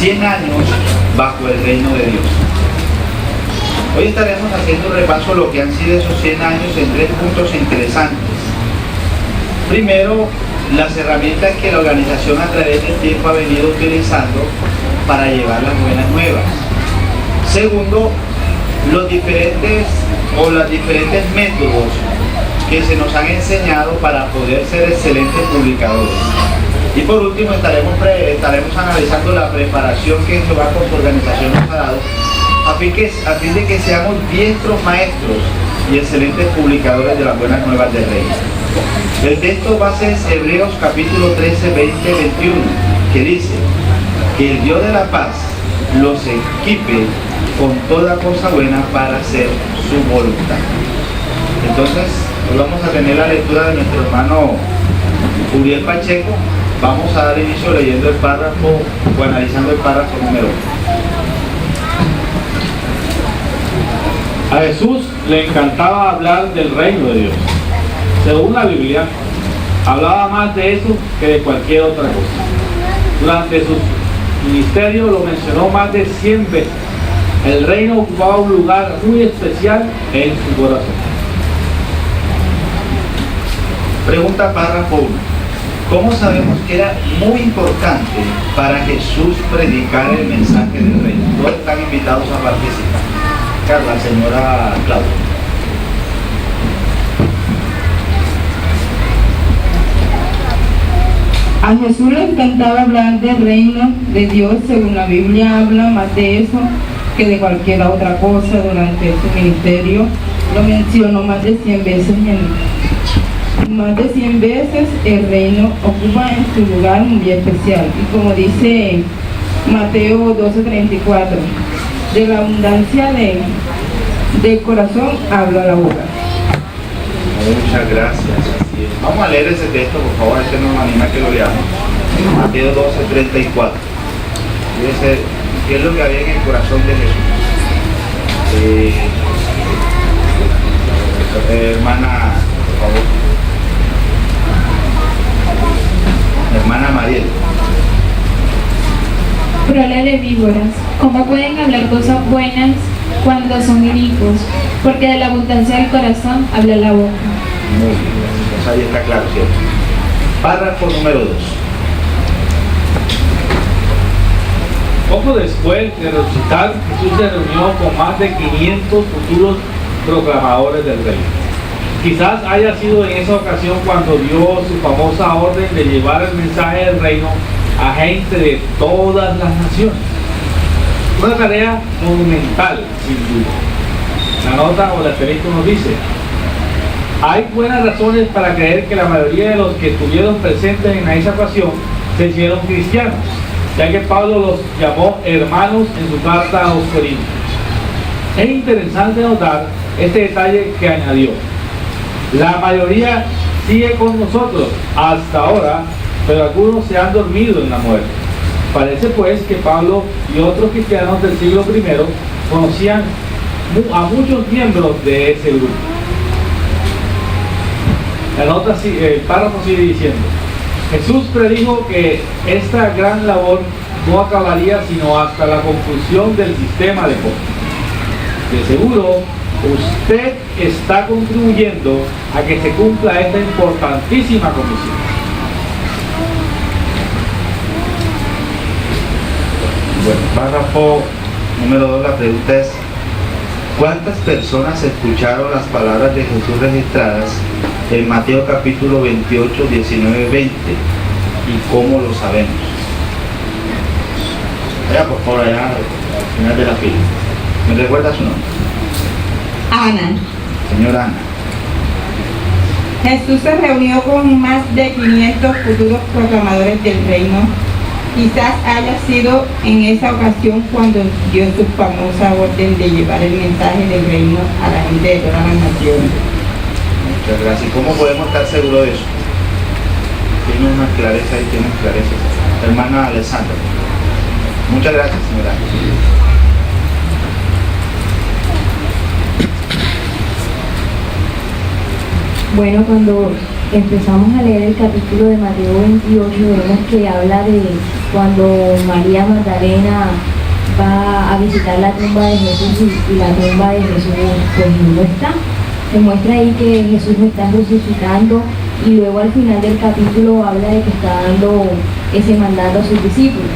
100 años bajo el reino de Dios. Hoy estaremos haciendo un repaso de lo que han sido esos 100 años en 3 puntos interesantes. Primero, las herramientas que la organización a través del tiempo ha venido utilizando para llevar las buenas nuevas. Segundo, los diferentes métodos que se nos han enseñado para poder ser excelentes publicadores. Y por último estaremos analizando la preparación que Jehová con su organización nos ha dado a fin de que seamos diestros maestros y excelentes publicadores de las buenas nuevas del reino. El texto base es Hebreos capítulo 13, 20, 21, que dice que el Dios de la paz los equipe con toda cosa buena para hacer su voluntad. Entonces, hoy vamos a tener la lectura de nuestro hermano Uriel Pacheco. Vamos a dar inicio leyendo el párrafo o analizando el párrafo número 1. A Jesús le encantaba hablar del reino de Dios. Según la Biblia, hablaba más de eso que de cualquier otra cosa. Durante su ministerio lo mencionó más de 100 veces. El reino ocupaba un lugar muy especial en su corazón. Pregunta párrafo 1. ¿Cómo sabemos que era muy importante para Jesús predicar el mensaje del reino? Todos están invitados a participar. Carla, señora Claudia. A Jesús le encantaba hablar del reino de Dios. Según la Biblia habla más de eso que de cualquier otra cosa. Durante su ministerio lo mencionó más de 100 veses. Más de 100 veces el reino ocupa en su lugar muy especial. Y como dice Mateo 12:34, de la abundancia del corazón habla la boca. Muchas gracias. Así es. Vamos a leer ese texto, por favor, este nos anima a que lo leamos. Mateo 12:34. Dice, ¿qué es lo que había en el corazón de Jesús? Hermana, por favor. Hermana Mariel. Prole de víboras, ¿cómo pueden hablar cosas buenas cuando son inicuos? Porque de la abundancia del corazón habla la boca. Muy bien, gracias. Ahí está claro, ¿cierto? Párrafo número 2. Poco después de resucitar, Jesús se reunió con más de 500 futuros proclamadores del reino. Quizás haya sido en esa ocasión cuando dio su famosa orden de llevar el mensaje del reino a gente de todas las naciones. Una tarea monumental, sin duda. La nota o el asterisco nos dice: hay buenas razones para creer que la mayoría de los que estuvieron presentes en esa ocasión se hicieron cristianos, ya que Pablo los llamó hermanos en su carta a los Corintios. Es interesante notar este detalle que añadió: la mayoría sigue con nosotros hasta ahora, pero algunos se han dormido en la muerte. Parece pues que Pablo y otros cristianos del siglo I conocían a muchos miembros de ese grupo. El párrafo sigue diciendo: Jesús predijo que esta gran labor no acabaría sino hasta la conclusión del sistema de Ponto. De seguro, usted está contribuyendo a que se cumpla esta importantísima comisión. Bueno, párrafo número 2, la pregunta es: ¿cuántas personas escucharon las palabras de Jesús registradas en Mateo capítulo 28, 19, 20? ¿Y cómo lo sabemos? Allá, por favor, allá al final de la fila. ¿Me recuerda su nombre? Ana. Señora Ana. Jesús se reunió con más de 500 futuros proclamadores del reino. Quizás haya sido en esa ocasión cuando dio su famosa orden de llevar el mensaje del reino a la gente de todas las naciones. Muchas gracias. ¿Y cómo podemos estar seguros de eso? Tiene una clareza y tiene clareza. Hermana Alessandra. Muchas gracias, señora. Bueno, cuando empezamos a leer el capítulo de Mateo 28, vemos que habla de cuando María Magdalena va a visitar la tumba de Jesús y la tumba de Jesús pues no está. Se muestra ahí que Jesús no está resucitando y luego al final del capítulo habla de que está dando ese mandato a sus discípulos.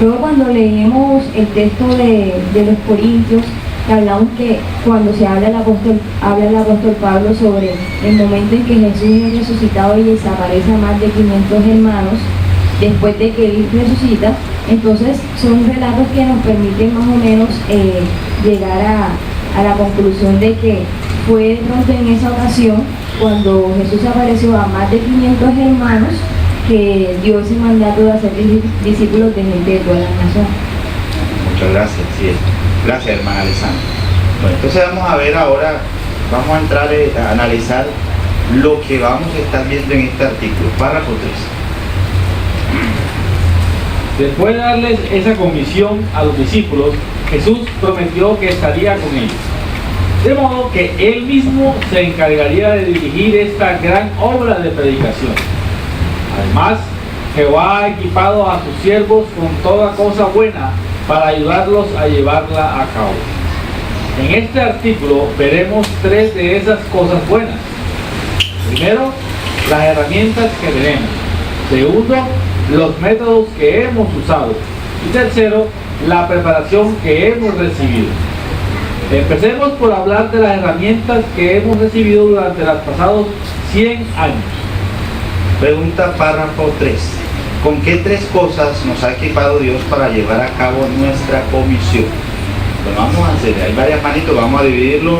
Luego cuando leemos el texto de los Corintios, hablamos que cuando se habla el apóstol Pablo sobre el momento en que Jesús es resucitado y desaparece a más de 500 hermanos, después de que él resucita, entonces son relatos que nos permiten más o menos llegar a la conclusión de que fue de pronto en esa ocasión, cuando Jesús apareció a más de 500 hermanos, que dio ese mandato de hacer discípulos de gente de todas las naciones. Muchas gracias, sí es. Gracias, hermana Alessandra. Bueno, entonces vamos a ver ahora, vamos a entrar a analizar lo que vamos a estar viendo en este artículo, párrafo 3. Después de darles esa comisión a los discípulos, Jesús prometió que estaría con ellos. De modo que él mismo se encargaría de dirigir esta gran obra de predicación. Además, Jehová ha equipado a sus siervos con toda cosa buena para ayudarlos a llevarla a cabo. En este artículo veremos 3 de esas cosas buenas. Primero, las herramientas que tenemos. Segundo, los métodos que hemos usado. Y tercero, la preparación que hemos recibido. Empecemos por hablar de las herramientas que hemos recibido durante los pasados 100 años. Pregunta párrafo 3. ¿Con qué 3 cosas nos ha equipado Dios para llevar a cabo nuestra comisión? Bueno, vamos a hacer, hay varias manitos, vamos a dividirlo.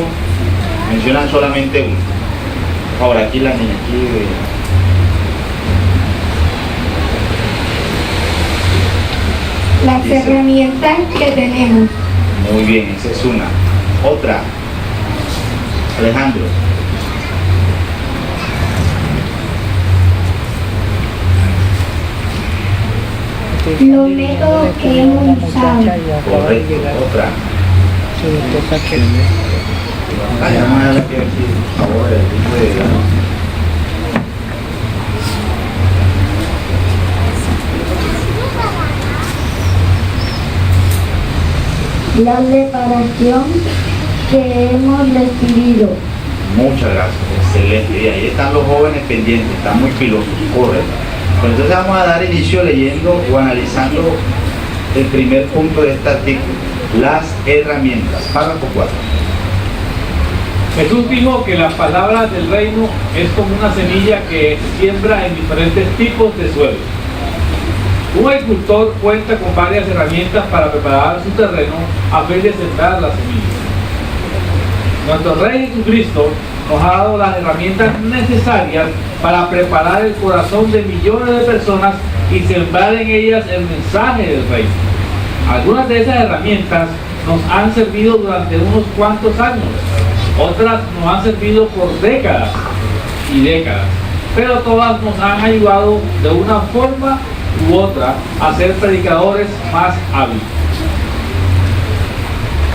Mencionan solamente uno. Ahora aquí la niña, aquí. Las herramientas que tenemos. Muy bien, esa es una. Otra. Alejandro. Los métodos que hemos usado. Correcto. Otra. Ay, vamos a darle aquí, por favor, el tipo de... La preparación que hemos recibido. Muchas gracias, excelente. Y ahí están los jóvenes pendientes, están muy pilosos, correcto. Pues entonces vamos a dar inicio leyendo o analizando el primer punto de este artículo, las herramientas. Párrafo 4. Jesús dijo que la palabra del reino es como una semilla que se siembra en diferentes tipos de suelo. Un agricultor cuenta con varias herramientas para preparar su terreno a fin de sembrar la semilla. Nuestro Rey Jesucristo nos ha dado las herramientas necesarias para preparar el corazón de millones de personas y sembrar en ellas el mensaje del Reino. Algunas de esas herramientas nos han servido durante unos cuantos años, otras nos han servido por décadas y décadas, pero todas nos han ayudado de una forma u otra a ser predicadores más hábiles.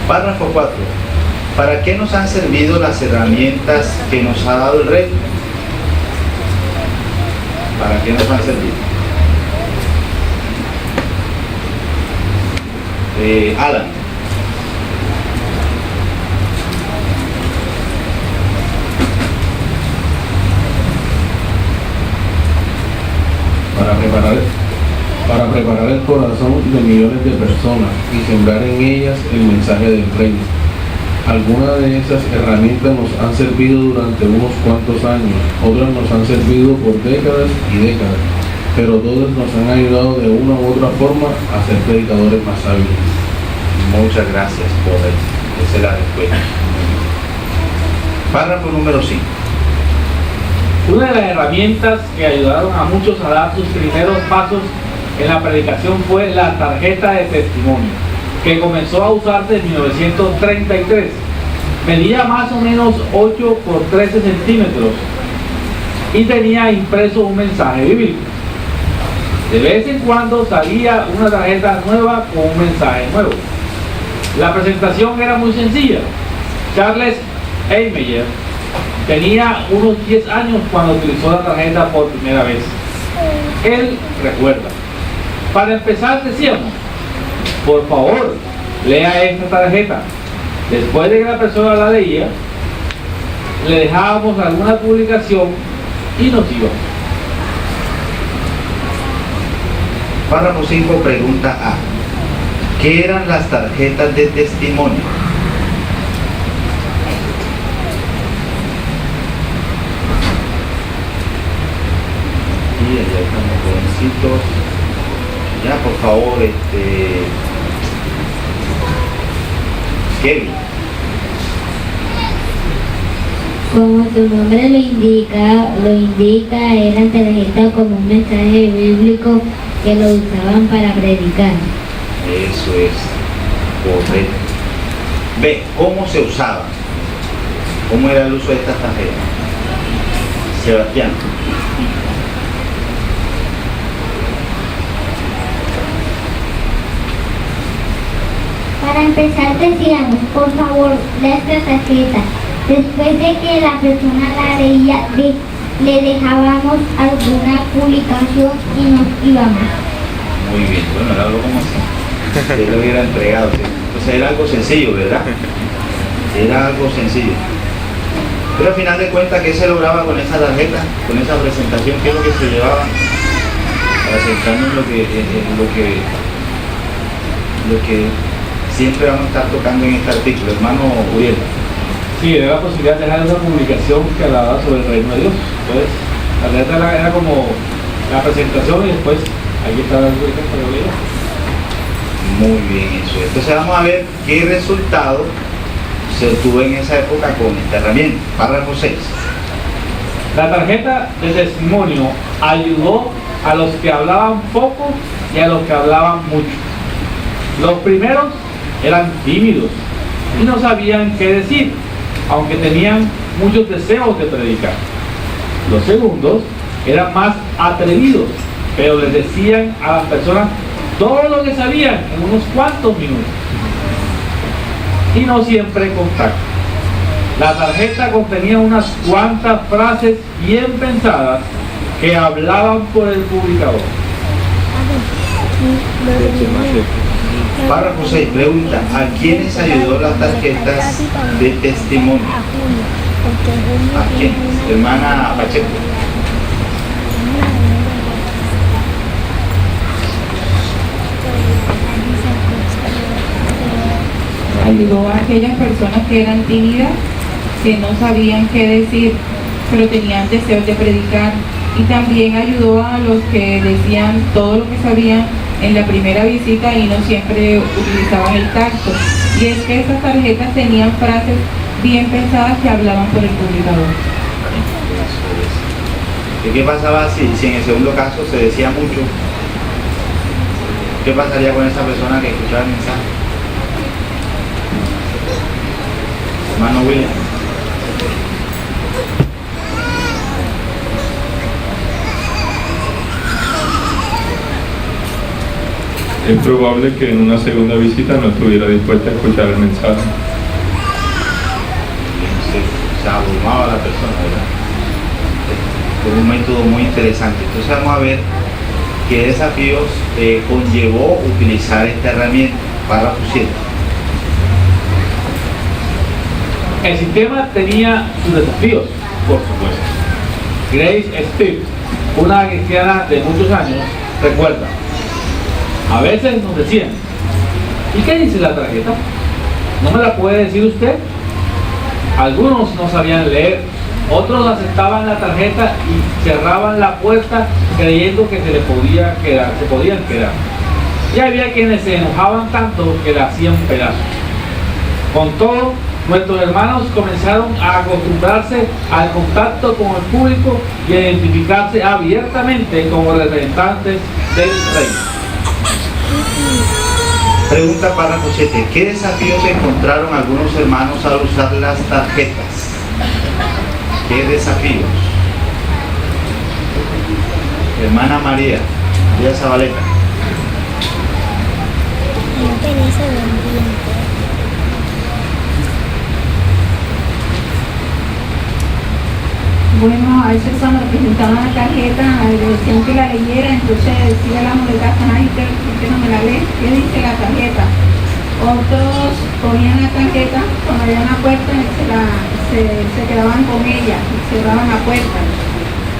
Párrafo 4. ¿Para qué nos han servido las herramientas que nos ha dado el Rey? ¿Para qué nos han servido? Alan. Para preparar el corazón de millones de personas y sembrar en ellas el mensaje del reino. Algunas de esas herramientas nos han servido durante unos cuantos años, otras nos han servido por décadas y décadas, pero todas nos han ayudado de una u otra forma a ser predicadores más sabios. Muchas gracias por esa es la respuesta. Párrafo número 5. Una de las herramientas que ayudaron a muchos a dar sus primeros pasos en la predicación fue la tarjeta de testimonio, que comenzó a usarse en 1933. Medía más o menos 8 por 13 centímetros y tenía impreso un mensaje bíblico. De vez en cuando salía una tarjeta nueva con un mensaje nuevo. La presentación era muy sencilla. Charles A. Meyer Tenía unos 10 años cuando utilizó la tarjeta por primera vez. Él recuerda. Para empezar decíamos, por favor, lea esta tarjeta. Después de que la persona la leía, le dejábamos alguna publicación y nos íbamos. Párrafo 5, pregunta A. ¿Qué eran las tarjetas de testimonio? Y allá estamos jovencitos. Ya, por favor, Kevin. Como su nombre lo indica, eran tarjetas con un mensaje bíblico que lo usaban para predicar. Eso es correcto. B. ¿Cómo se usaban? ¿Cómo era el uso de estas tarjetas? Sebastián. Para empezar decíamos, por favor, lea esta tarjeta. Después de que la persona la leía, le dejábamos alguna publicación y nos íbamos. Muy bien, bueno, era algo como si él lo hubiera entregado. ¿Sí? Entonces era algo sencillo, ¿verdad? Era algo sencillo. Pero al final de cuentas, ¿qué se lograba con esa tarjeta? Con esa presentación, ¿qué es lo que se llevaba? Para centrarnos en lo que siempre vamos a estar tocando en este artículo, hermano Uriel. Sí, era la posibilidad de dejar una publicación que hablaba sobre el reino de Dios. Entonces, la letra era como la presentación y después aquí está la publicación para leer. Muy bien, eso. Entonces vamos a ver qué resultado se obtuvo en esa época con esta herramienta. Párrafo 6. La tarjeta de testimonio ayudó a los que hablaban poco y a los que hablaban mucho. Los primeros eran tímidos y no sabían qué decir, aunque tenían muchos deseos de predicar. Los segundos eran más atrevidos, pero les decían a las personas todo lo que sabían en unos cuantos minutos. Y no siempre con tacto. La tarjeta contenía unas cuantas frases bien pensadas que hablaban por el publicador. Párrafo 6, pregunta, ¿a quiénes ayudó las tarjetas de testimonio? ¿A quiénes? Hermana Pacheco. Ayudó a aquellas personas que eran tímidas, que no sabían qué decir, pero tenían deseos de predicar. Y también ayudó a los que decían todo lo que sabían en la primera visita y no siempre utilizaban el tacto. Y es que esas tarjetas tenían frases bien pensadas que hablaban por el publicador. ¿Y qué pasaba si en el segundo caso se decía mucho? ¿Qué pasaría con esa persona que escuchaba el mensaje? Hermano William. Es probable que en una segunda visita no estuviera dispuesta a escuchar el mensaje. Se abrumaba la persona, ¿verdad? Es un método muy interesante. Entonces vamos a ver qué desafíos conllevó utilizar esta herramienta. Párrafo 7. El sistema tenía sus desafíos, por supuesto. Grace Steve, una cristiana de muchos años, recuerda, a veces nos decían, ¿y qué dice la tarjeta? ¿No me la puede decir usted? Algunos no sabían leer, otros aceptaban la tarjeta y cerraban la puerta creyendo que se podían quedar. Y había quienes se enojaban tanto que la hacían pedazos. Con todo, nuestros hermanos comenzaron a acostumbrarse al contacto con el público y a identificarse abiertamente como representantes del reino. Pregunta párrafo 7. ¿Qué desafíos encontraron algunos hermanos al usar las tarjetas? ¿Qué desafíos? Hermana María Zabaleta. a veces cuando le presentaban la tarjeta, le decían que la leyera, entonces decía la muleta, ay, ¿por qué no me la lee? ¿Qué dice la tarjeta? Otros ponían la tarjeta, cuando había una puerta, se quedaban con ella, y cerraban la puerta.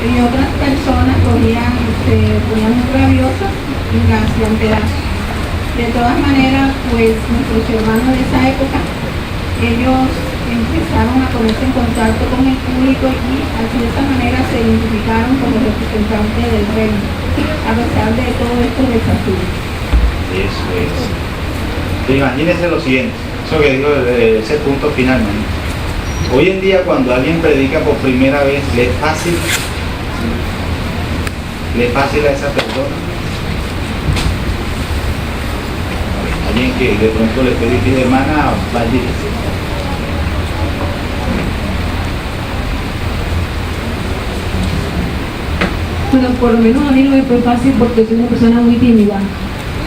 Y otras personas se ponían muy rabiosas y la hacían pedazos. De todas maneras, pues nuestros hermanos de esa época, ellos empezaron a ponerse en contacto con el público y así de esta manera se identificaron como representantes del reino, a pesar de todos estos desafíos. Eso es. Imagínense lo siguiente, eso que digo, ese punto final, ¿no? Hoy en día cuando alguien predica por primera vez, ¿le es fácil? ¿Le es fácil a esa persona? Alguien que de pronto le puede decir, hermana, vaya. Bueno, por lo menos a mí no me fue fácil porque soy una persona muy tímida.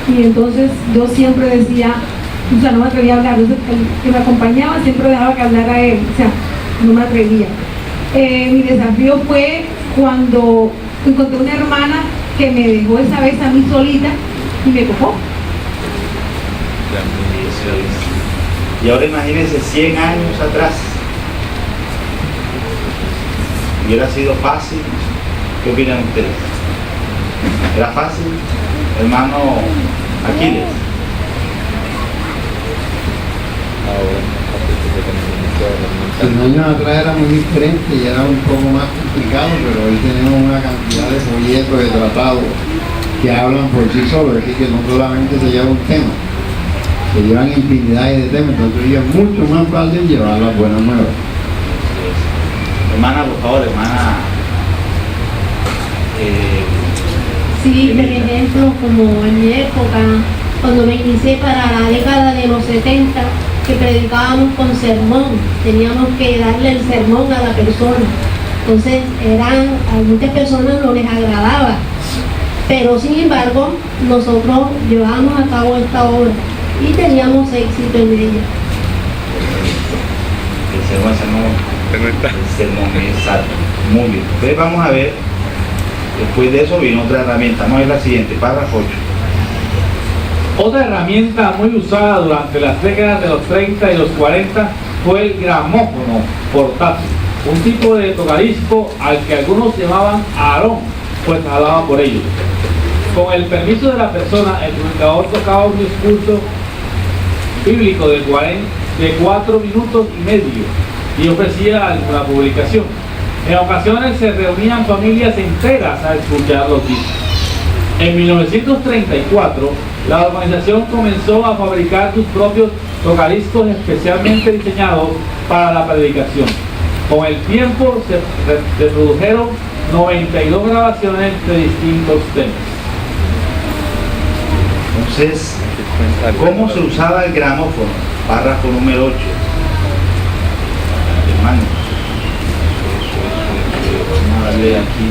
Y entonces yo siempre decía, o sea, no me atrevía a hablar. Entonces, el que me acompañaba siempre dejaba que hablara él, o sea, no me atrevía. Mi desafío fue cuando encontré una hermana que me dejó esa vez a mí solita y me cojó. Y ahora imagínense 100 años atrás. ¿Hubiera sido fácil? ¿Qué opinan ustedes? ¿Era fácil, hermano Aquiles? 100 años atrás era muy diferente y era un poco más complicado, pero hoy tenemos una cantidad de folletos, de tratados que hablan por sí solos, es decir, que no solamente se lleva un tema, se llevan infinidad de temas, entonces hoy es mucho más fácil llevar las buenas nuevas. Hermana, por favor, hermana. Sí, por ejemplo, como en mi época, cuando me inicié para la década de los 70, que predicábamos con sermón, teníamos que darle el sermón a la persona. Entonces, a muchas personas no les agradaba, pero sin embargo, nosotros llevábamos a cabo esta obra y teníamos éxito en ella. El sermón exacto. Muy bien. Entonces vamos a ver, después de eso vino otra herramienta. Vamos a ver la siguiente, párrafo 8. Otra herramienta muy usada durante las décadas de los 30 y los 40 fue el gramófono portátil, un tipo de tocadisco al que algunos llamaban Aarón, pues hablaba por ellos. Con el permiso de la persona, el predicador tocaba un discurso bíblico de 4 minutos y medio y ofrecía alguna publicación. En ocasiones se reunían familias enteras a escuchar los discos. En 1934, la organización comenzó a fabricar sus propios tocadiscos especialmente diseñados para la predicación. Con el tiempo se produjeron 92 grabaciones de distintos temas. Entonces, ¿cómo se usaba el gramófono? Párrafo número 8. Hermanos, vamos a darle aquí.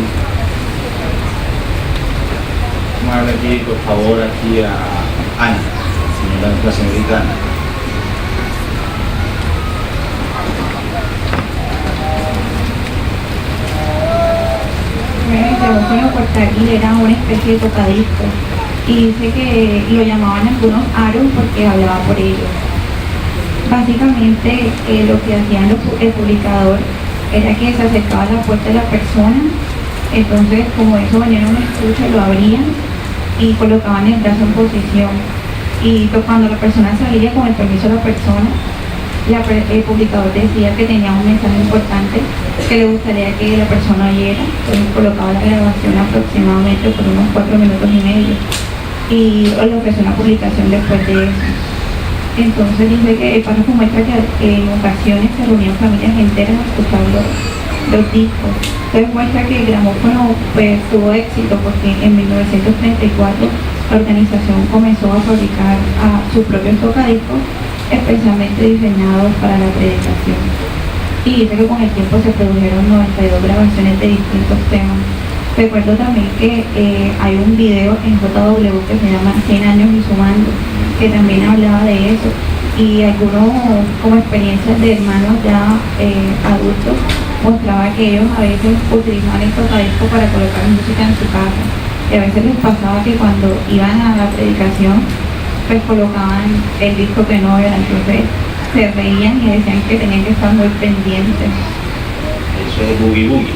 Vamos a darle aquí, por favor, aquí a Ana, la señorita Ana. Bueno, el gramófono portátil era una especie de tocadisco y dice que lo llamaban algunos Aarón porque hablaba por ellos. Básicamente lo que hacían el publicador era que se acercaba a la puerta de la persona, entonces como eso venía en una escucha, lo abrían y colocaban el brazo en posición, y cuando la persona salía con el permiso de la persona, el publicador decía que tenía un mensaje importante que le gustaría que la persona oyera, entonces colocaba la grabación aproximadamente por unos 4 minutos y medio y le ofreció una publicación después de eso. Entonces dice que el párrafo muestra que en ocasiones se reunían familias enteras a escuchar los discos. Entonces muestra que el gramófono pues, tuvo éxito porque en 1934 la organización comenzó a fabricar sus propios tocadiscos especialmente diseñados para la predicación. Y dice que con el tiempo se produjeron 92 grabaciones de distintos temas. Recuerdo también que hay un video en JW que se llama 100 años y sumando, que también hablaba de eso, y algunos como experiencias de hermanos ya adultos mostraba que ellos a veces utilizaban el tocadiscos para colocar música en su casa. Y a veces les pasaba que cuando iban a la predicación, pues colocaban el disco que no era, entonces se reían y decían que tenían que estar muy pendientes. Eso es boogie boogie.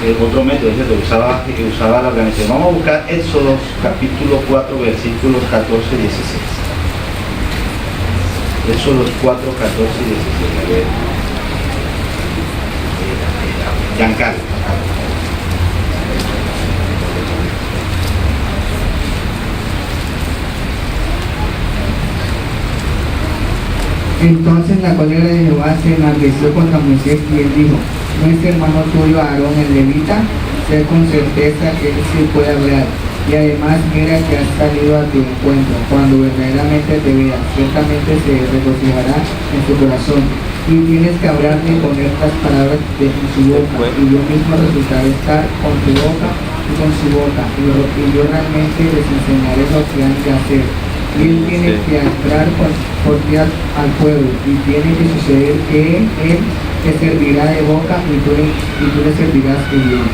Es otro método que usaba la organización. Vamos a buscar Éxodo capítulo 4 versículos 14 y 16. Éxodo 4, 14 y 16. A ver. Giancarlo. Entonces la cólera de Jehová se enardeció contra Moisés y él dijo: ¿no es hermano tuyo Aarón el levita? Sé con certeza que él sí puede hablar. Y además mira que has salido a tu encuentro. Cuando verdaderamente te vea, ciertamente se regocijará en su corazón. Y tienes que hablarle y poner las palabras en su boca. Y yo mismo resultaré estar con tu boca y con su boca. Y yo realmente les enseñaré lo que han de hacer. Y él tiene que entrar por ti al pueblo, y tiene que suceder que él te servirá de boca y tú le servirás de Dios.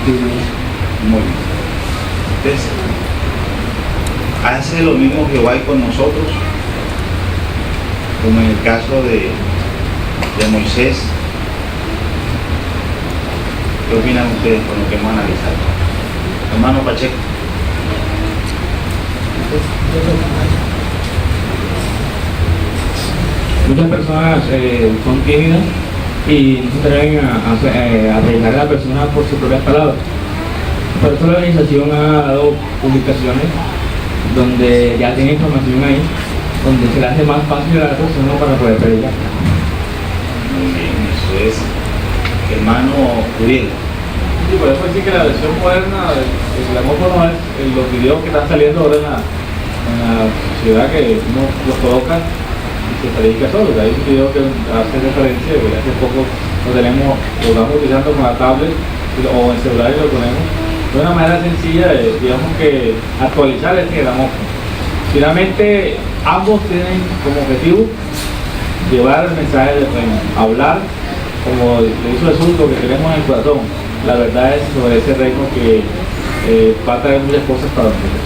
Muy bien. Entonces, hace lo mismo Jehová con nosotros, como en el caso de Moisés. ¿Qué opinan ustedes con lo que hemos analizado? Hermano Pacheco. Muchas personas son tímidas y no se atreven a rellenar a la persona por sus propias palabras. Por eso la organización ha dado publicaciones donde ya tiene información ahí, donde se le hace más fácil a la persona para poder predicar. Muy bien, eso es. Hermano Uriel. Sí, por eso decir que la versión moderna del gramófono es los videos que están saliendo ahora en la sociedad, que uno los coloca y se predica solo. Hay un video que hace referencia, que hace poco lo estamos utilizando con la tablet o en celular y lo ponemos de una manera sencilla de, digamos, que actualizar este gramófono. Finalmente, ambos tienen como objetivo llevar el mensaje del reino, hablar, como le hizo Jesús, lo que tenemos en el corazón. La verdad es sobre ese reino que va a traer muchas cosas para nosotros.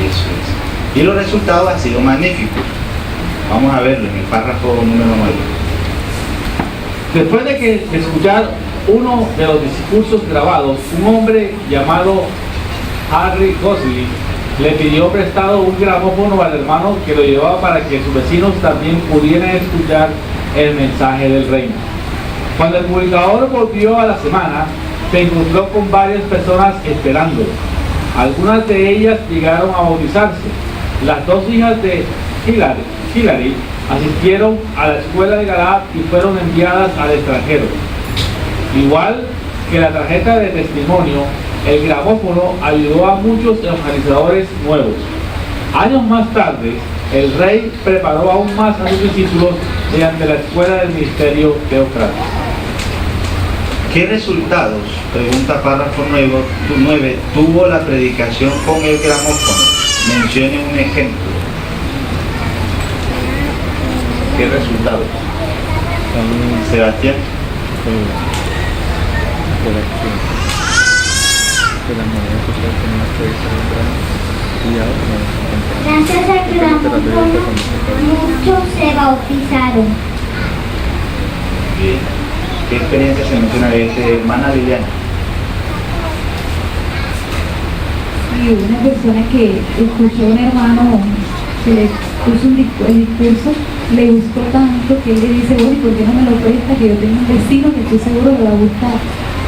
Eso es. Y los resultados han sido magníficos. Vamos a verlo en el párrafo número 9. Después de escuchar uno de los discursos grabados, un hombre llamado Harry Gosling le pidió prestado un gramófono al hermano, que lo llevaba para que sus vecinos también pudieran escuchar el mensaje del reino. Cuando el publicador volvió a la semana, se encontró con varias personas esperándolo. Algunas de ellas llegaron a bautizarse. Las dos hijas de Hillary asistieron a la escuela de Galaad y fueron enviadas al extranjero. Igual que la tarjeta de testimonio, el gramófono ayudó a muchos evangelizadores nuevos. Años más tarde, el rey preparó aún más a sus discípulos mediante la escuela del ministerio teocrático. ¿Qué resultados, pregunta párrafo 9, tuvo la predicación con el gramófono? Mencione un ejemplo. ¿Qué resultados? Sebastián. Gracias al gramófono, muchos se bautizaron. Bien. ¿Qué experiencia se menciona de hermana Liliana? Sí, una persona que escuchó a un hermano que le puso el discurso, le gustó tanto que él le dice: bueno, ¿y por qué no me lo presta? Que yo tengo un vecino que estoy seguro le va a gustar.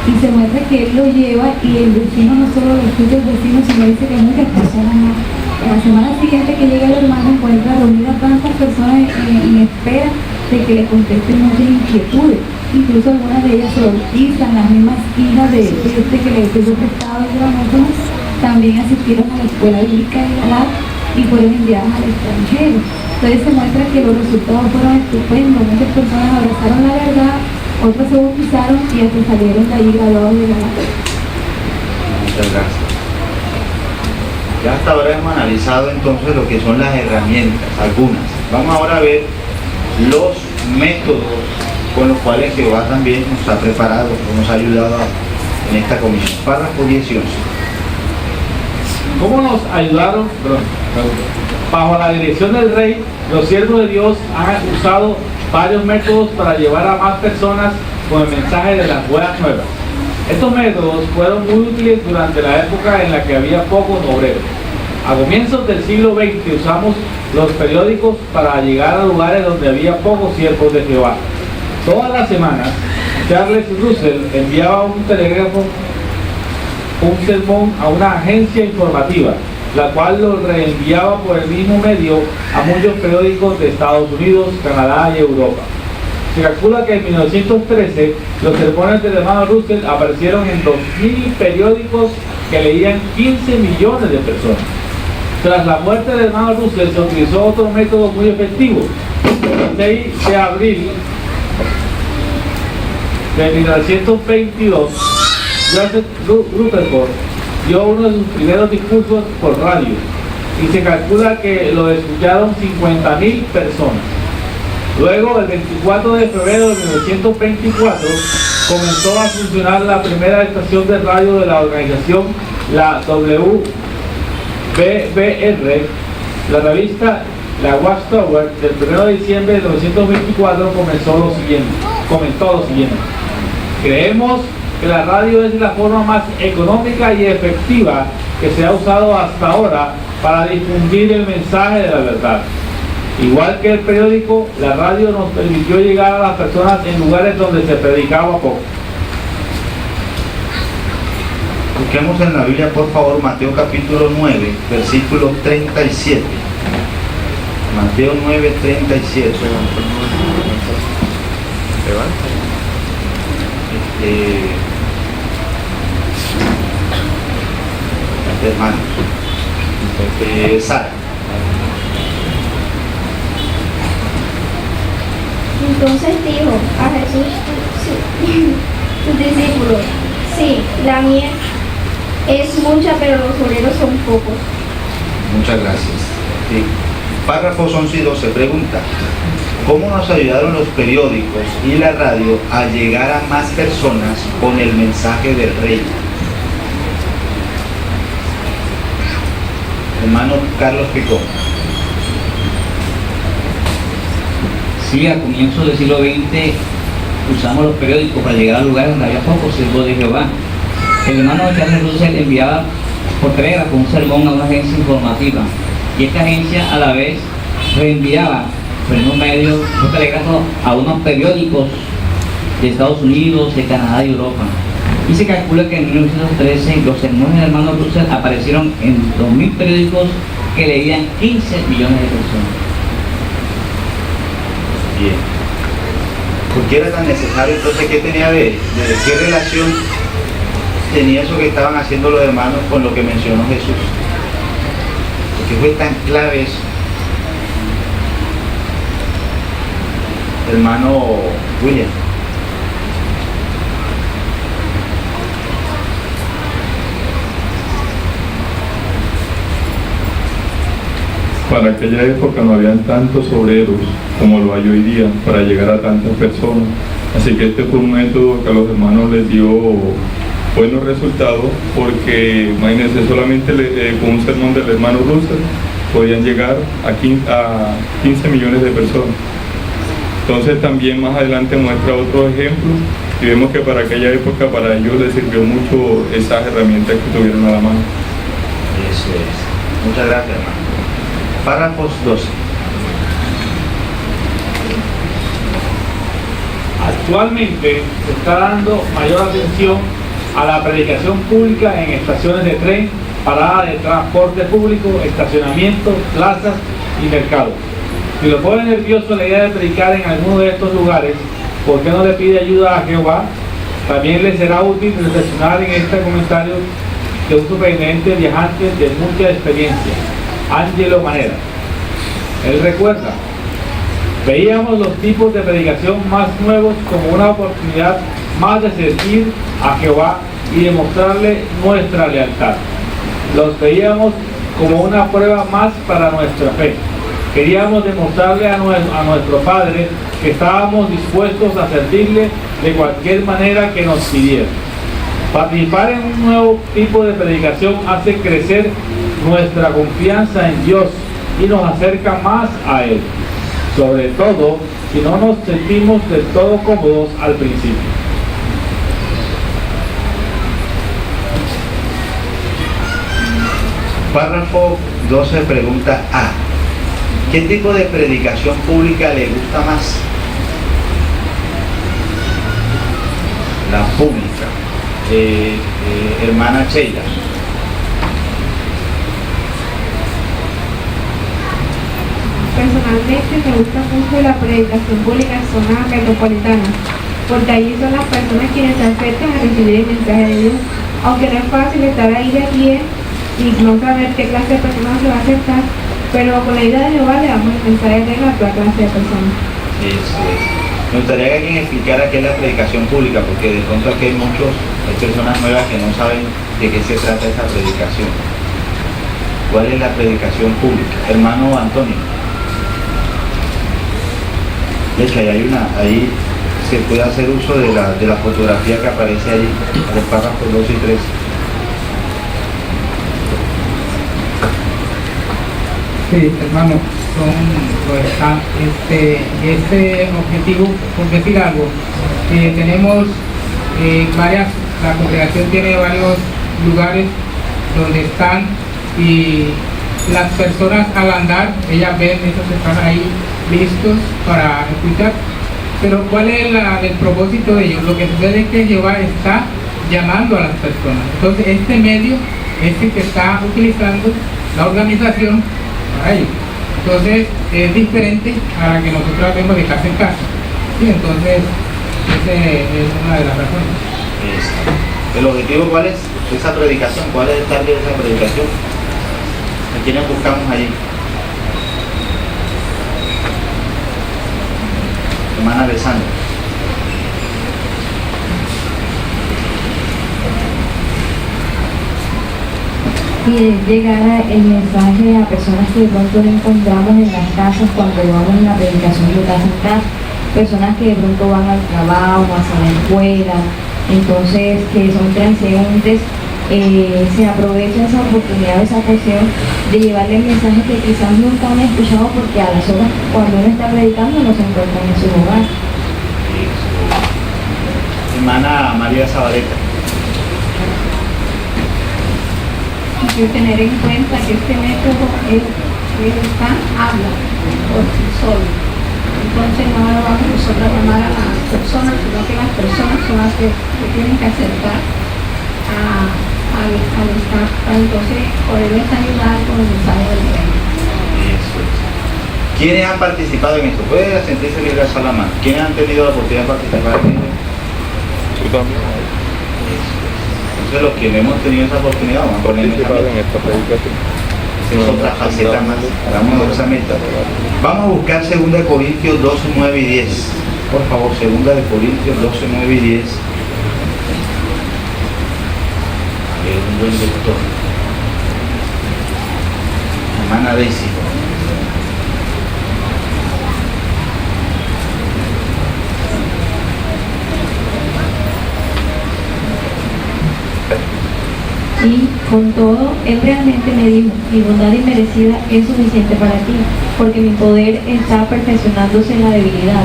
Y se muestra que él lo lleva y el vecino no solo lo escucha el vecino, sino dice que muchas personas más. En la semana siguiente que llega el hermano, encuentra reunidas tantas personas en espera de que le contesten muchas inquietudes. Incluso algunas de ellas se bautizan, las mismas hijas de este que le pidió prestado el gramófono también asistieron a la escuela bíblica de Galaad y fueron enviadas al extranjero. Entonces se muestra que los resultados fueron estupendos. Muchas personas abrazaron la verdad, otras se bautizaron y hasta salieron de ahí graduados de Galaad. Muchas gracias. Ya hasta ahora hemos analizado entonces lo que son las herramientas, algunas. Vamos ahora a ver los métodos con los cuales Jehová también nos ha preparado, nos ha ayudado en esta comisión. Párrafo 10 y 11. ¿Cómo nos ayudaron? Bajo la dirección del rey, los siervos de Dios han usado varios métodos para llevar a más personas con el mensaje de las buenas nuevas. Estos métodos fueron muy útiles durante la época en la que había pocos obreros. A comienzos del siglo XX usamos los periódicos para llegar a lugares donde había pocos siervos de Jehová. Todas las semanas, Charles Russell enviaba un telégrafo, un sermón a una agencia informativa, la cual lo reenviaba por el mismo medio a muchos periódicos de Estados Unidos, Canadá y Europa. Se calcula que en 1913 los sermones del hermano Russell aparecieron en 2.000 periódicos que leían 15 millones de personas. Tras la muerte del hermano Russell se utilizó otro método muy efectivo. El 6 de abril de 1922, Joseph Rutherford dio uno de sus primeros discursos por radio y se calcula que lo escucharon 50.000 personas. Luego, el 24 de febrero de 1924, comenzó a funcionar la primera estación de radio de la organización, la WBBR. La revista La Watchtower del 1 de diciembre de 1924 comentó lo siguiente. Creemos que la radio es la forma más económica y efectiva que se ha usado hasta ahora para difundir el mensaje de la verdad. Igual que el periódico, la radio nos permitió llegar a las personas en lugares donde se predicaba poco. Busquemos en la Biblia, por favor, Mateo capítulo 9, versículo 37. Mateo 9, 37. Hermanos. Sara. Entonces dijo a Jesús sus discípulos: sí, la mies es mucha, pero los obreros son pocos. Muchas gracias. Sí. Párrafos 11 y 12 pregunta: ¿cómo nos ayudaron los periódicos y la radio a llegar a más personas con el mensaje del rey? Hermano Carlos Picón. Sí, a comienzos del siglo XX usamos los periódicos para llegar a lugares donde había pocos siervos de Jehová. El hermano Charles Russell enviaba por telégrafo un sermón a una agencia informativa y esta agencia a la vez reenviaba por un medio, por telégrafo, a unos periódicos de Estados Unidos, de Canadá y Europa. Y se calcula que en 1913 los sermones del hermano Russell aparecieron en 2.000 periódicos que leían 15 millones de personas. Bien. ¿Por qué era tan necesario entonces? ¿Qué tenía que ver? ¿Qué relación tenía eso que estaban haciendo los hermanos con lo que mencionó Jesús? ¿Por qué fue tan clave eso? Hermano William. Para aquella época no habían tantos obreros como lo hay hoy día para llegar a tantas personas. Así que este fue un método que a los hermanos les dio buenos resultados, porque imagínense, solamente con un sermón del hermano Russell podían llegar a 15 millones de personas. Entonces también más adelante muestra otro ejemplo y vemos que para aquella época para ellos les sirvió mucho esas herramientas que tuvieron a la mano. Eso es. Muchas gracias, hermano. Párrafos 12. Actualmente se está dando mayor atención a la predicación pública en estaciones de tren, paradas de transporte público, estacionamientos, plazas y mercados. Si lo pone nervioso la idea de predicar en alguno de estos lugares, ¿por qué no le pide ayuda a Jehová? También le será útil reflexionar en este comentario de un superintendente viajante de mucha experiencia, Angelo Manera. Él recuerda: veíamos los tipos de predicación más nuevos como una oportunidad más de servir a Jehová y de mostrarle nuestra lealtad. Los veíamos como una prueba más para nuestra fe. Queríamos demostrarle a nuestro Padre que estábamos dispuestos a servirle de cualquier manera que nos pidiera. Participar en un nuevo tipo de predicación hace crecer nuestra confianza en Dios y nos acerca más a Él, sobre todo si no nos sentimos del todo cómodos al principio. Párrafo 12, pregunta A. ¿Qué tipo de predicación pública le gusta más? La pública. Hermana Sheila. Personalmente me gusta mucho la predicación pública en zona metropolitana, porque allí son las personas quienes se acercan a recibir el mensaje de Dios, aunque no es fácil estar ahí de pie y no saber qué clase de personas se va a acercar, pero con la ayuda de Jehová le damos el mensaje de Dios a toda clase de personas. Eso es. Me gustaría que alguien explicara qué es la predicación pública, porque de pronto aquí hay personas nuevas que no saben de qué se trata esta predicación. ¿Cuál es la predicación pública? Hermano Antonio. De hecho, ahí se puede hacer uso de la fotografía que aparece ahí, de los párrafos 2 y 3. Sí, hermano, este objetivo, por decir algo, tenemos la congregación tiene varios lugares donde están y las personas al andar, ellas ven, esos están ahí listos para escuchar, pero ¿cuál es el propósito de ellos? Lo que sucede es que Jehová está llamando a las personas, entonces este medio es el que está utilizando la organización para ello. Entonces es diferente a la que nosotros hacemos de casa en casa. Sí, entonces esa es una de las razones. ¿El objetivo cuál es? Esa predicación, ¿cuál es el target de esa predicación? ¿A quiénes buscamos allí? Hermana Alessandra. Y es llegar el mensaje a personas que de pronto no encontramos en las casas cuando vamos en la predicación de casa en casa, personas que de pronto van al trabajo, hacia la escuela, entonces que son transeúntes, se aprovecha esa oportunidad, esa ocasión de llevarle el mensaje que quizás nunca han escuchado porque a las horas cuando uno está predicando no se encuentran en su hogar. Hermana María Zabaleta. Hay que tener en cuenta que este método habla por sí solo. Entonces no vamos nosotros a llamar a las personas, sino que las personas son las que tienen que acercar al staff. Entonces poderles ayudar con el mensaje del reino. Eso es. ¿Quiénes han participado en esto? Puede sentirse libre a la mano. ¿Quiénes han tenido la oportunidad de participar en esto? Tú también. Entonces los que no hemos tenido esa oportunidad vamos a poner en esta predicación. Es otra faceta más. Vamos a esa meta. Vamos a buscar 2 Corintios 12, 9 y 10. Por favor, 2 Corintios 12, 9 y 10. Un buen lector. Hermana Daisy. Y con todo, él realmente me dijo, mi bondad inmerecida es suficiente para ti, porque mi poder está perfeccionándose en la debilidad.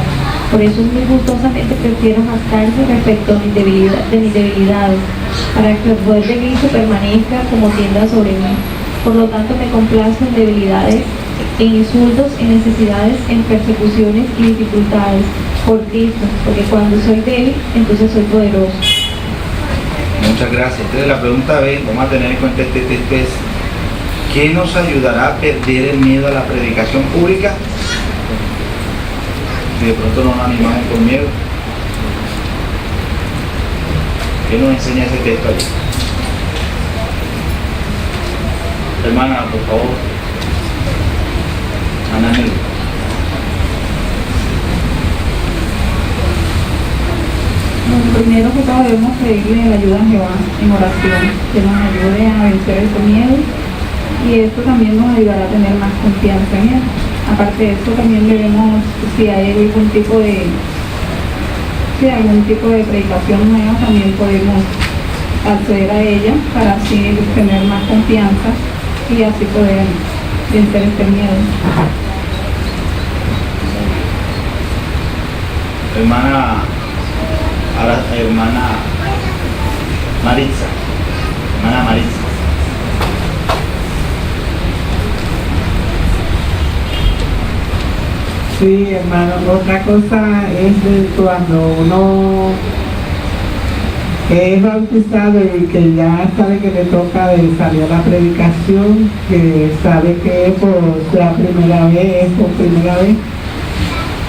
Por eso muy gustosamente prefiero jactarse respecto a mis debilidades, para que el poder de Cristo permanezca como tienda sobre mí. Por lo tanto me complazco en debilidades, en insultos, en necesidades, en persecuciones y dificultades, por Cristo, porque cuando soy débil, entonces soy poderoso. Muchas gracias. Entonces la pregunta B, vamos a tener en cuenta este texto es, ¿qué nos ayudará a perder el miedo a la predicación pública? Si de pronto nos animamos con miedo. ¿Qué nos enseña ese texto allí? Hermana, por favor. Ana Mel. Primero que todo debemos pedirle la ayuda a Jehová en oración, que nos ayude a vencer el miedo y esto también nos ayudará a tener más confianza en Él. Aparte de eso, también debemos, si hay algún tipo de predicación nueva, también podemos acceder a ella para así tener más confianza y así poder vencer este miedo. Hermana Maritza. Sí, hermano, otra cosa es de cuando uno es bautizado y que ya sabe que le toca de salir a la predicación, que sabe que es por la primera vez,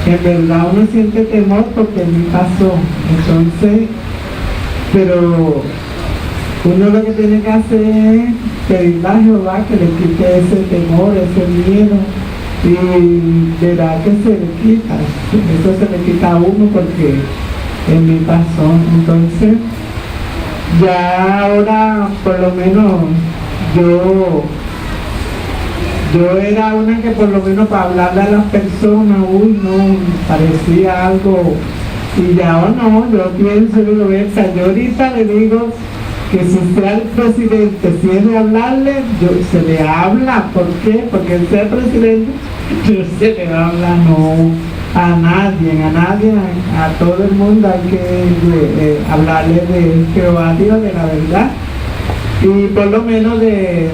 en verdad uno siente temor porque a mí pasó. Entonces, pero uno lo que tiene que hacer es pedirle a Jehová que le quite ese temor, ese miedo, y verá que se le quita, eso se le quita a uno porque en mí pasó. Entonces, ya ahora por lo menos yo era una que por lo menos para hablarle a las personas, no, parecía algo, y ya no, yo pienso, yo ahorita le digo que si sea el presidente, si es de hablarle, se le habla. ¿Por qué? Porque él sea el presidente, no se le habla, no, a nadie, a todo el mundo hay que hablarle de Jehová Dios, de la verdad, y por lo menos de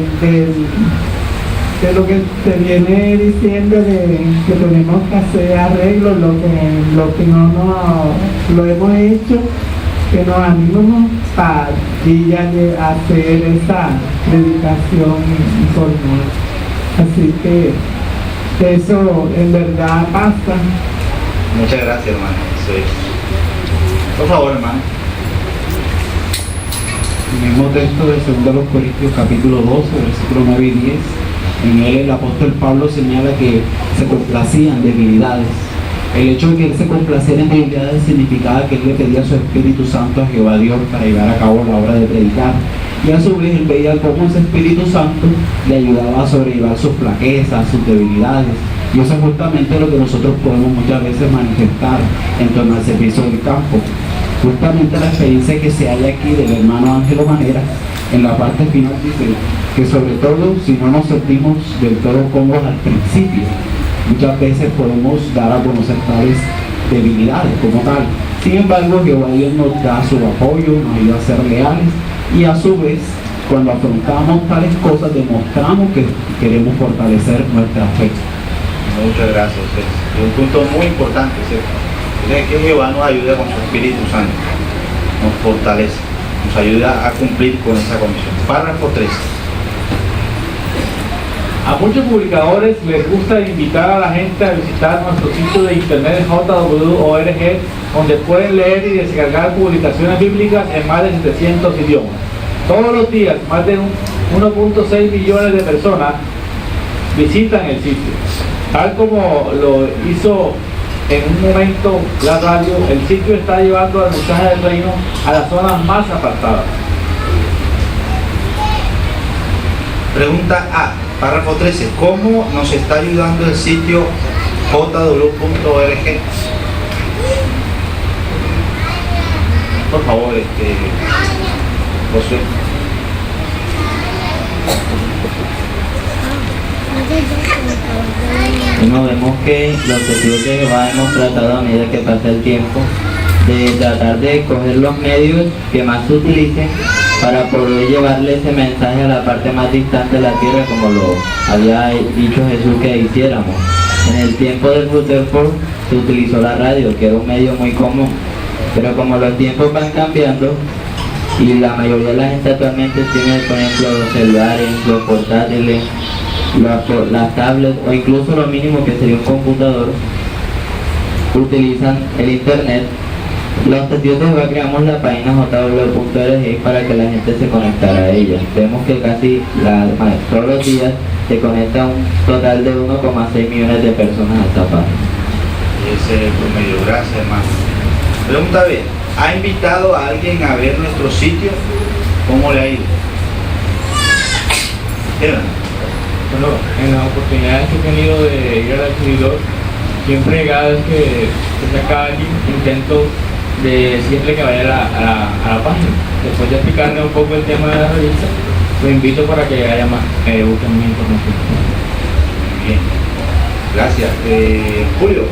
lo que se viene diciendo de que tenemos que hacer arreglos, lo que no lo hemos hecho, que nos animamos para hacer esa predicación informal. Así que eso en verdad pasa. Muchas gracias, hermano. Eso es. Por favor, hermano. El mismo texto de 2 Corintios capítulo 12, versículos 9 y 10, en él el apóstol Pablo señala que se complacía en debilidades. El hecho de que él se complaciera en debilidades significaba que él le pedía su Espíritu Santo a Jehová Dios para llevar a cabo la obra de predicar. Y a su vez él veía cómo ese Espíritu Santo le ayudaba a sobrellevar sus flaquezas, sus debilidades. Y eso es justamente lo que nosotros podemos muchas veces manifestar en torno al servicio del campo. Justamente la experiencia que se halla aquí del hermano Ángelo Manera, en la parte final dice que sobre todo si no nos sentimos del todo cómodos al principio, muchas veces podemos dar a conocer tales debilidades como tal. Sin embargo, Jehová Dios nos da su apoyo, nos ayuda a ser leales, y a su vez, cuando afrontamos tales cosas, demostramos que queremos fortalecer nuestra fe. Muchas gracias. Es un punto muy importante, ¿cierto? Es que Jehová nos ayuda con su Espíritu Santo, nos fortalece, nos ayuda a cumplir con esa comisión. Párrafo 3. A muchos publicadores les gusta invitar a la gente a visitar nuestro sitio de internet JW.org, donde pueden leer y descargar publicaciones bíblicas en más de 700 idiomas. Todos los días, más de 1.6 millones de personas visitan el sitio. Tal como lo hizo en un momento la radio, el sitio está llevando el mensaje del reino a las zonas más apartadas. Pregunta A, párrafo 13. ¿Cómo nos está ayudando el sitio jw.org? Por favor, Josué. Bueno, vemos que los testigos de Jehová hemos tratado a medida que pasa el tiempo de tratar de coger los medios que más se utilicen para poder llevarle ese mensaje a la parte más distante de la tierra, como lo había dicho Jesús que hiciéramos. En el tiempo del Rutherford se utilizó la radio, que era un medio muy común, pero como los tiempos van cambiando y la mayoría de la gente actualmente tiene, por ejemplo, los celulares, los portátiles, las tablets o incluso lo mínimo que sería un computador, utilizan el internet. Los testigos de Jehová creamos la página jw.org para que la gente se conectara a ella. Vemos que casi todos los días se conecta un total de 1,6 millones de personas a esta página. Ese es el promedio. Gracias, hermano. Pregunta B. ¿Ha invitado a alguien a ver nuestro sitio? ¿Cómo le ha ido? Bueno, en las oportunidades que he tenido de ir al exhibidor, siempre cada vez que se saca alguien, intento de siempre que vaya a la página. Después de explicarle un poco el tema de la revista, lo invito para que haya más, busquen más información. Bien, gracias. Julio.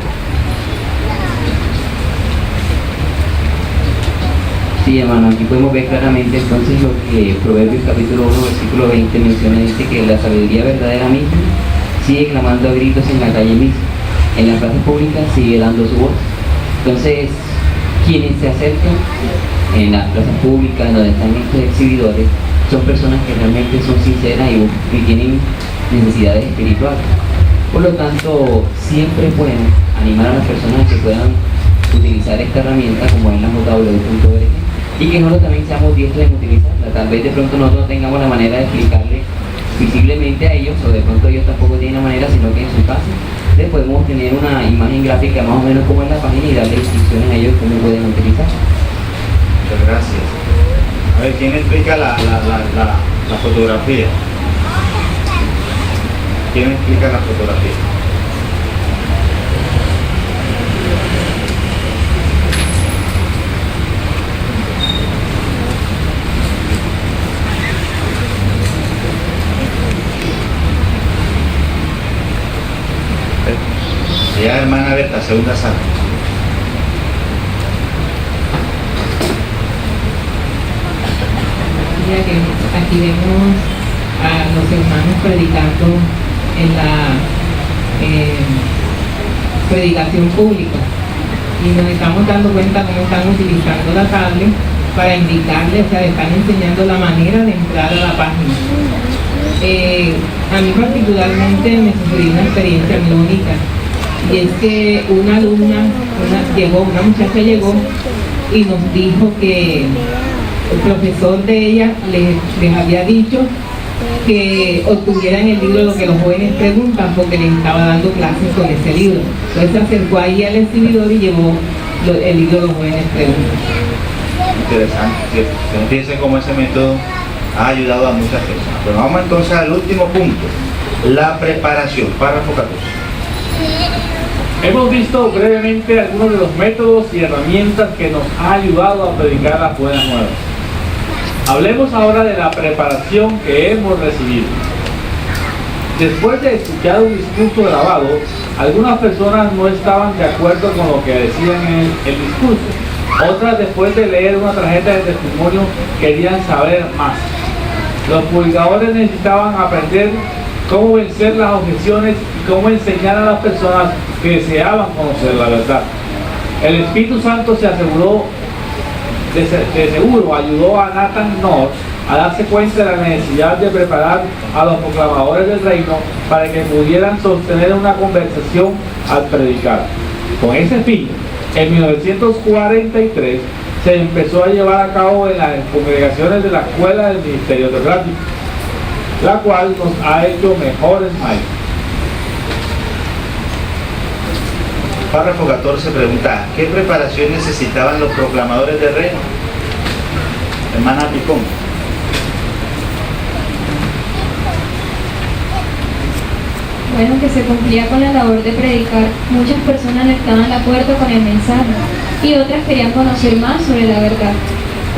Sí, hermano, aquí podemos ver claramente entonces lo que Proverbios capítulo 1, versículo 20 menciona, dice que la sabiduría verdadera misma sigue clamando a gritos en la calle misma, en la plaza pública sigue dando su voz. Entonces, quienes se acercan en las plazas públicas, donde están estos exhibidores, son personas que realmente son sinceras y tienen necesidades espirituales. Por lo tanto, siempre es bueno animar a las personas que puedan utilizar esta herramienta como es la jw.org y que nosotros también seamos diestros en utilizarla. Tal vez de pronto nosotros no tengamos la manera de explicarle visiblemente a ellos, o de pronto ellos tampoco tienen la manera, sino que en su casa les podemos tener una imagen gráfica más o menos como en la página y darle instrucciones a ellos cómo pueden utilizar. Muchas gracias. A ver, ¿quién explica la fotografía? ¿Quién explica la fotografía? Ya, hermana Berta, segunda sala. Ya que aquí vemos a los hermanos predicando en la predicación pública y nos estamos dando cuenta cómo están utilizando la tablet para indicarle, o sea, están enseñando la manera de entrar a la página. A mí particularmente me sucedió una experiencia muy bonita, y es que una alumna, una muchacha llegó y nos dijo que el profesor de ella les había dicho que obtuvieran el libro Lo que los jóvenes preguntan, porque les estaba dando clases con ese libro. Entonces se acercó ahí al exhibidor y llevó el libro Los jóvenes preguntan. Interesante, ¿cierto? Fíjense cómo ese método ha ayudado a muchas personas. Pero vamos entonces al último punto, la preparación, párrafo 14. Hemos visto brevemente algunos de los métodos y herramientas que nos ha ayudado a predicar las buenas nuevas. Hablemos ahora de la preparación que hemos recibido. Después de escuchar un discurso grabado, algunas personas no estaban de acuerdo con lo que decían en el discurso. Otras, después de leer una tarjeta de testimonio, querían saber más. Los publicadores necesitaban aprender cómo vencer las objeciones y cómo enseñar a las personas que deseaban conocer la verdad. El Espíritu Santo se aseguró, de seguro ayudó a Nathan North a darse cuenta de la necesidad de preparar a los proclamadores del reino para que pudieran sostener una conversación al predicar. Con ese fin, en 1943 se empezó a llevar a cabo en las congregaciones de la Escuela del Ministerio Teocrático, la cual nos ha hecho mejores maestros. Párrafo 14 pregunta, ¿qué preparación necesitaban los proclamadores del reino? Hermana Picón. Bueno, que se cumplía con la labor de predicar. Muchas personas no estaban de acuerdo con el mensaje y otras querían conocer más sobre la verdad.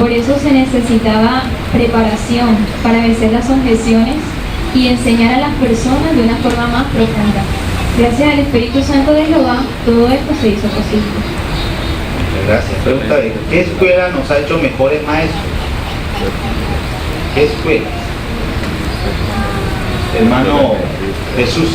Por eso se necesitaba preparación para vencer las objeciones y enseñar a las personas de una forma más profunda. Gracias al Espíritu Santo de Jehová, todo esto se hizo posible. Gracias. Pregunta, ¿qué escuela nos ha hecho mejores maestros? ¿Qué escuela? Hermano Jesús.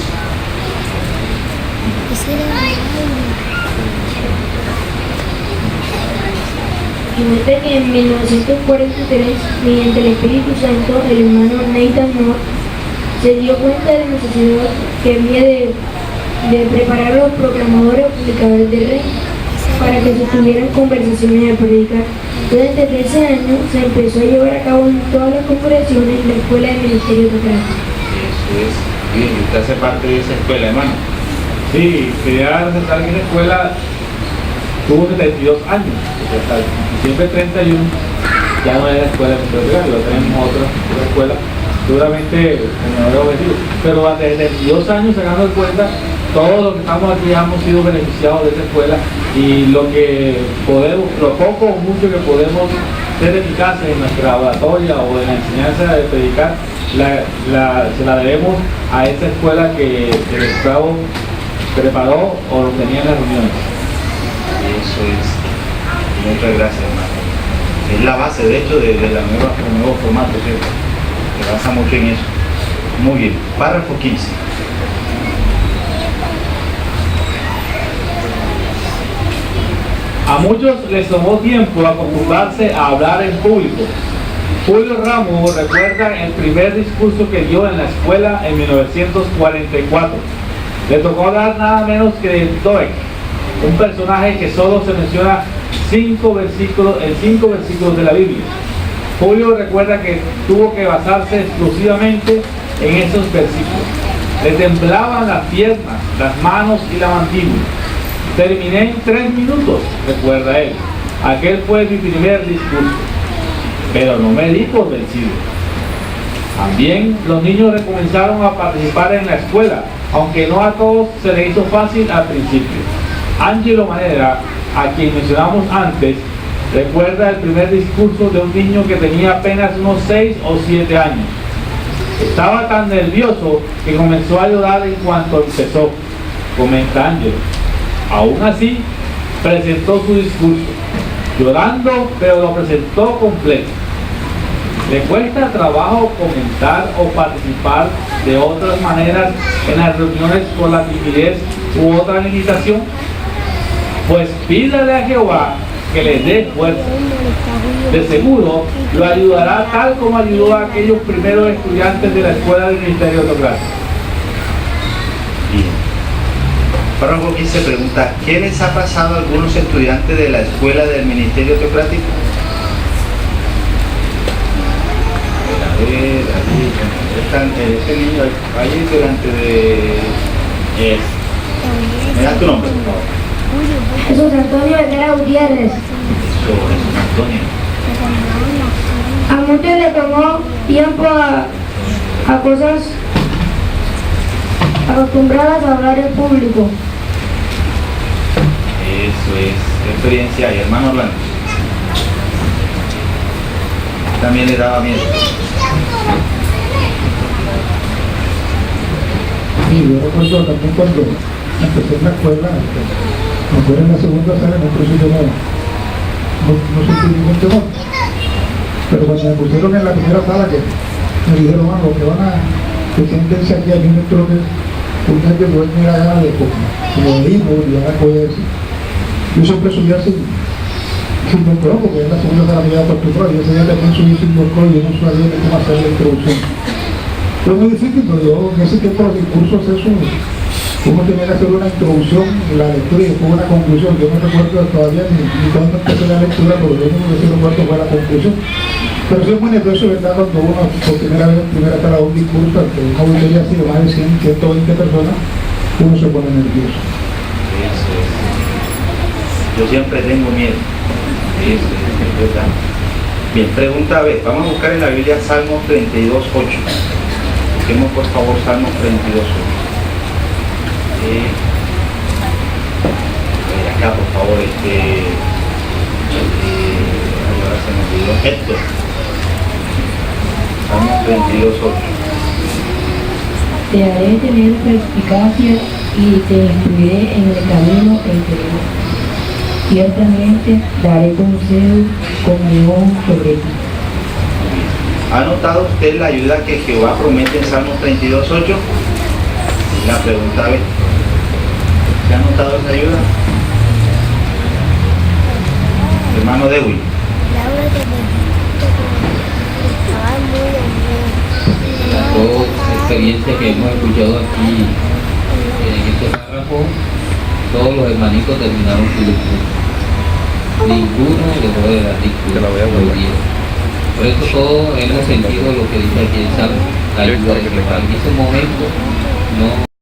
Fíjate que en 1943, mediante el Espíritu Santo, el hermano Nathan North se dio cuenta de la necesidad que había de preparar a los proclamadores o publicadores del reino para que sostuvieran conversaciones al predicar. Durante 13 años se empezó a llevar a cabo en todas las congregaciones la escuela del ministerio teocrático. Eso es bien, usted hace parte de esa escuela, hermano. Sí, quería resaltar que esa escuela tuvo 72 años, hasta diciembre 31 ya no era escuela de teocrático, tenemos otra escuela seguramente me habrá obedecido. Pero durante 32 años sacando de cuenta, todos los que estamos aquí hemos sido beneficiados de esta escuela, y lo que podemos, lo poco o mucho que podemos ser eficaces en nuestra oratoria o en la enseñanza de predicar, se la debemos a esta escuela que el esclavo preparó o lo tenía en las reuniones. Eso es. Muchas gracias, hermano. Es la base, de hecho, del nuevo formato, ¿cierto? Se basa mucho en eso. Muy bien. Párrafo 15. A muchos les tomó tiempo acostumbrarse a hablar en público. Julio Ramos recuerda el primer discurso que dio en la escuela en 1944. Le tocó hablar nada menos que de Doeg, un personaje que solo se menciona en 5 versículos de la Biblia. Julio recuerda que tuvo que basarse exclusivamente en esos versículos. Le temblaban las piernas, las manos y la mandíbula. Terminé en 3 minutos, recuerda él. Aquel fue mi primer discurso, pero no me di por vencido. También los niños comenzaron a participar en la escuela, aunque no a todos se les hizo fácil al principio. Angelo Manera, a quien mencionamos antes, recuerda el primer discurso de un niño que tenía apenas unos 6 o 7 años. Estaba tan nervioso que comenzó a llorar en cuanto empezó, comenta Angelo. Aún así, presentó su discurso, llorando, pero lo presentó completo. ¿Le cuesta trabajo comentar o participar de otras maneras en las reuniones con la timidez u otra limitación? Pues pídale a Jehová que le dé fuerza. De seguro lo ayudará tal como ayudó a aquellos primeros estudiantes de la Escuela del Ministerio Teocrático. Bien. Párrafo 15 pregunta, ¿qué les ha pasado a algunos estudiantes de la Escuela del Ministerio Teocrático? A ver, ahí, este niño ahí delante de... ¿Me das tu nombre, por favor? Jesús Antonio Herrera Gutiérrez. Eso, Jesús Antonio. A muchos le tomó tiempo a cosas acostumbradas a hablar en público. Eso es, ¿qué experiencia hay, hermano Orlando? También le daba miedo. Sí, yo recuerdo también cuando empecé en la escuela, cuando era en la segunda sala, en un principio no sentí ningún temor. Pero cuando me pusieron en la primera sala, que me dijeron, lo que van a, que siéntense aquí, a mí me entró que un nervio que me da ganas de como de ir, y van a poder decir. Yo siempre subí así, sin doctorado, porque en la segunda sala me iba a acostumbrado, y ese día también subí sin doctorado y yo no sabía ni cómo hacer la introducción. Fue muy difícil, pero yo en ese tiempo los discursos, eso, uno tenía que hacer una introducción, la lectura y después una conclusión. Yo no recuerdo todavía ni cuándo empecé la lectura, pero lo único que sí recuerdo fue la conclusión. Pero sí es muy nervioso, ¿verdad? Cuando uno por primera vez en primera sala da un discurso ante una auditoría así de más de 100, 120 personas, uno se pone nervioso. Eso es. Yo siempre tengo miedo. Eso es verdad. Bien, pregunta B. Vamos a buscar en la Biblia Salmos 32:8. Busquemos por favor Salmos 32:8. Acá por favor, ahora se me olvidó Héctor. Salmos 32:8. Te haré tener perspicacia y te instruiré en el camino interior. Ciertamente daré consejo con mi ojo sobre ti. ¿Ha notado usted la ayuda que Jehová promete en Salmos 32:8? La pregunta B. ¿Se ha notado esa ayuda? Hermano Dewey. Las dos experiencias que hemos escuchado aquí en este párrafo, todos los hermanitos terminaron su discurso. Ninguno dejó de dar discurso. Por eso todos hemos sentido lo que dice aquí el Salmo, la ayuda de Jehová. En ese momento no